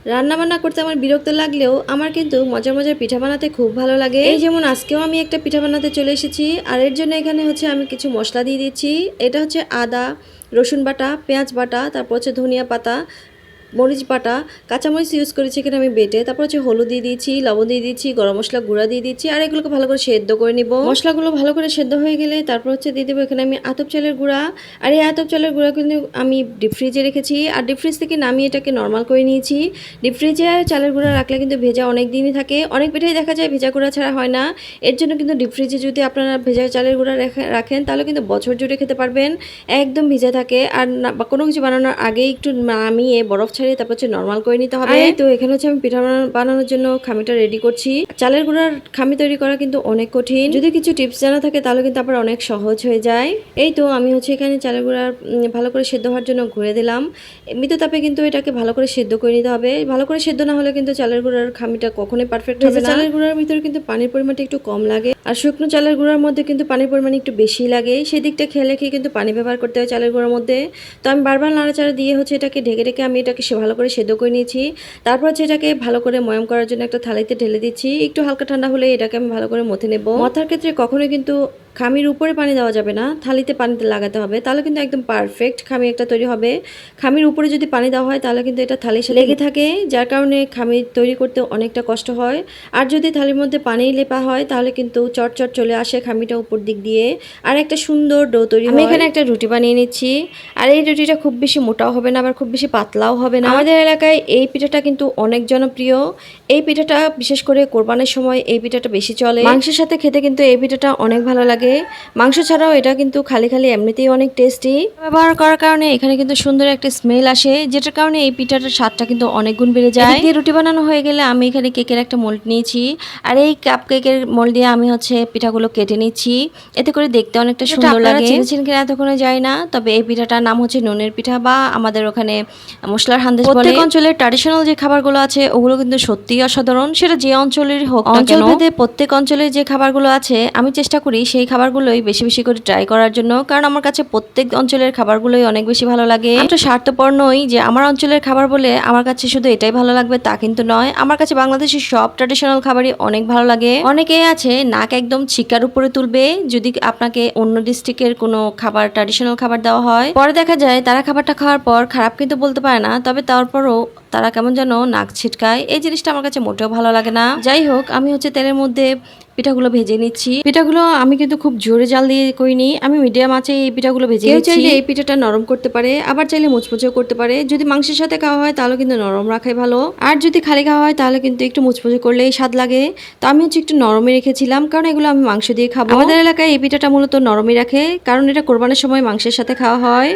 রান্না বান্না করতে আমার বিরক্ত লাগলেও আমার কিন্তু মজার মজার পিঠা বানাতে খুব ভালো লাগে। এই যেমন আজকেও আমি একটা পিঠা বানাতে চলে এসেছি, আর এর জন্য এখানে হচ্ছে আমি কিছু মশলা দিয়ে দিচ্ছি। এটা হচ্ছে আদা, রসুন বাটা, পেঁয়াজ বাটা, তারপর হচ্ছে ধনিয়া পাতা, মরিচ বাটা, কাঁচামরিচ ইউজ করেছি এখানে আমি বেটে। তারপর হচ্ছে হলুদ দিয়ে দিচ্ছি, লবণ দিয়ে দিচ্ছি, গরম মশলা গুঁড়া দিয়ে দিচ্ছি, আর এগুলোকে ভালো করে সেদ্ধ করে নিব। মশলাগুলো ভালো করে সেদ্ধ হয়ে গেলে তারপর হচ্ছে দিয়ে দেবো এখানে আমি আতপ চালের গুঁড়া। আর এই আতপ চালের গুঁড়া কিন্তু আমি ডিপ ফ্রিজে রেখেছি, আর ডিপ ফ্রিজ থেকে নামিয়ে এটাকে নর্মাল করে নিয়েছি। ডিপ ফ্রিজে চালের গুঁড়া রাখলে কিন্তু ভেজা অনেক দিনই থাকে, অনেক পিঠাই দেখা যায় ভেজা গুঁড়া ছাড়া হয় না। এর জন্য কিন্তু ডিপ ফ্রিজে যদি আপনারা ভেজা চালের গুঁড়া রাখেন তাহলে কিন্তু বছর জুড়ে খেতে পারবেন, একদম ভিজা থাকে। আর কোনো কিছু বানানোর আগে একটু নামিয়ে বরফ ছাড়িয়ে তারপর হচ্ছে নর্মাল করে নিতে হবে। তো এখানে হচ্ছে আমি পিঠা বানানোর জন্য খামিটা রেডি করছি। চালের গুঁড়ার খামি তৈরি করা কিন্তু অনেক কঠিন, যদি কিছু টিপস জানা থাকে তাহলে কিন্তু আবার অনেক সহজ হয়ে যায়। এই তো আমি হচ্ছে এখানে চালের গুঁড়া ভালো করে সেদ্ধ হওয়ার জন্য ঘুরে দিলাম। মৃদু তাপে কিন্তু এটাকে ভালো করে সেদ্ধ করে নিতে হবে। ভালো করে সেদ্ধ না হলে কিন্তু চালের গুঁড়ার খামিটা কখনোই পারফেক্ট হবে না। চালের গুঁড়ার ভিতরে কিন্তু পানির পরিমাণটা একটু কম লাগে, আর শুকনো চালের গুঁড়ার মধ্যে কিন্তু পানির পরিমাণ একটু বেশি লাগে। সেই দিকটা খেয়াল রেখে কিন্তু পানি ব্যবহার করতে হয় চালের গুঁড়ার মধ্যে। তো আমি বারবার নাড়াচাড়া দিয়ে হচ্ছে এটাকে ঢেকে ঢেকে আমি এটাকে ভালো করে সেদ্ধ করে নিয়েছি। তারপর হচ্ছে এটাকে ভালো করে ময়াম করার জন্য একটা থালিতে ঢেলে দিচ্ছি। একটু হালকা ঠান্ডা হলে এটাকে আমি ভালো করে মথে নেব। মথার ক্ষেত্রে কখনোই কিন্তু খামির উপরে পানি দেওয়া যাবে না, থালিতে পানিতে লাগাতে হবে, তাহলে কিন্তু একদম পারফেক্ট খামি একটা তৈরি হবে। খামির উপরে যদি পানি দেওয়া হয় তাহলে কিন্তু এটা থালির সাথে লেগে থাকে, যার কারণে খামি তৈরি করতে অনেকটা কষ্ট হয়। আর যদি থালির মধ্যে পানি লেপা হয় তাহলে কিন্তু চটচট চলে আসে খামিটা উপর দিক দিয়ে, আর একটা সুন্দর ডো তৈরি হয়। আমি এখানে একটা রুটি বানিয়ে নিচ্ছি, আর এই রুটিটা খুব বেশি মোটাও হবে না, আবার খুব বেশি পাতলাও হবে না। আমাদের এলাকায় এই পিঠাটা কিন্তু অনেক জনপ্রিয়। এই পিঠাটা বিশেষ করে কোরবানির সময় এই পিঠাটা বেশি চলে। মাংসের সাথে খেতে কিন্তু এই পিঠাটা অনেক ভালো লাগে। মাংস ছাড়াও এটা কিন্তু খালি খালি এমনিতেই অনেক টেস্টি। ব্যবহার করার কারণে এখানে কিন্তু সুন্দর একটা স্মেল আসে, যেটার কারণে এই পিঠাটার স্বাদটা কিন্তু অনেক গুণ বেড়ে যায়। দিয়ে রুটি বানানো হয়ে গেলে আমি এখানে কেকের একটা মোল্ড নিয়েছি, আর এই কাপ কেকের মোল্ড দিয়ে আমি হচ্ছে পিঠাগুলো কেটে নিচ্ছি। এতে করে দেখতে অনেকটা সুন্দর লাগে। চিনেছেন কিনা এতক্ষণে যায় না, তবে এই পিঠাটার নাম হচ্ছে নুনের পিঠা, বা আমাদের ওখানে মশলার হান্দেশ বলে। প্রত্যেক অঞ্চলের ট্র্যাডিশনাল যে খাবারগুলো আছে ওগুলো কিন্তু সত্যিই অসাধারণ, সেটা যে অঞ্চলের হোক না কেন। অঞ্চলভেদে প্রত্যেক অঞ্চলের যে খাবারগুলো আছে আমি চেষ্টা করি সেই খাবারগুলোই বেশি বেশি করে ট্রাই করার জন্য, কারণ আমার কাছে প্রত্যেক অঞ্চলের খাবারগুলোই অনেক বেশি ভালো লাগে। আমি তো স্বার্থপর নই যে আমার অঞ্চলের খাবার বলে আমার কাছে শুধু এটাই ভালো লাগবে তা কিন্তু নয়, আমার কাছে বাংলাদেশের সব ট্র্যাডিশনাল খাবারই অনেক ভালো লাগে। অনেকেই আছে নাক একদম চিকার উপরে তুলবে যদি আপনাকে অন্য ডিস্ট্রিক্টের কোনো খাবার ট্র্যাডিশনাল খাবার দেওয়া হয়, পরে দেখা যায় তারা খাবারটা খাওয়ার পর খারাপ কিন্তু বলতে পারে না, তবে তারপরও তারা কেমন যেন নাক ছিটকায়। এই জিনিসটা আমার কাছে মোটেও ভালো লাগে না। যাই হোক, আমি হচ্ছে তেলের মধ্যে পিঠাগুলো ভেজে নিচ্ছি। পিঠাগুলো আমি কিন্তু খুব জোরে জাল দিয়ে করিনি, আমি মিডিয়াম আঁচে এই পিঠাগুলো ভেজে নিচ্ছি। কেউ চাইলে এই পিঠাটা নরম করতে পারে, আবার চাইলে মুচমুচেও করতে পারে। যদি মাংসের সাথে খাওয়া হয় তাহলে কিন্তু নরম রাখাই ভালো, আর যদি খালি খাওয়া হয় তাহলে কিন্তু একটু মুচমুচে করলেই স্বাদ লাগে। তো আমি হচ্ছে একটু নরমে রেখেছিলাম, কারণ এগুলো আমি মাংস দিয়ে খাবো। আমাদের এলাকায় এই পিঠাটা মূলত নরমই রাখে, কারণ এটা কোরবানির সময় মাংসের সাথে খাওয়া হয়।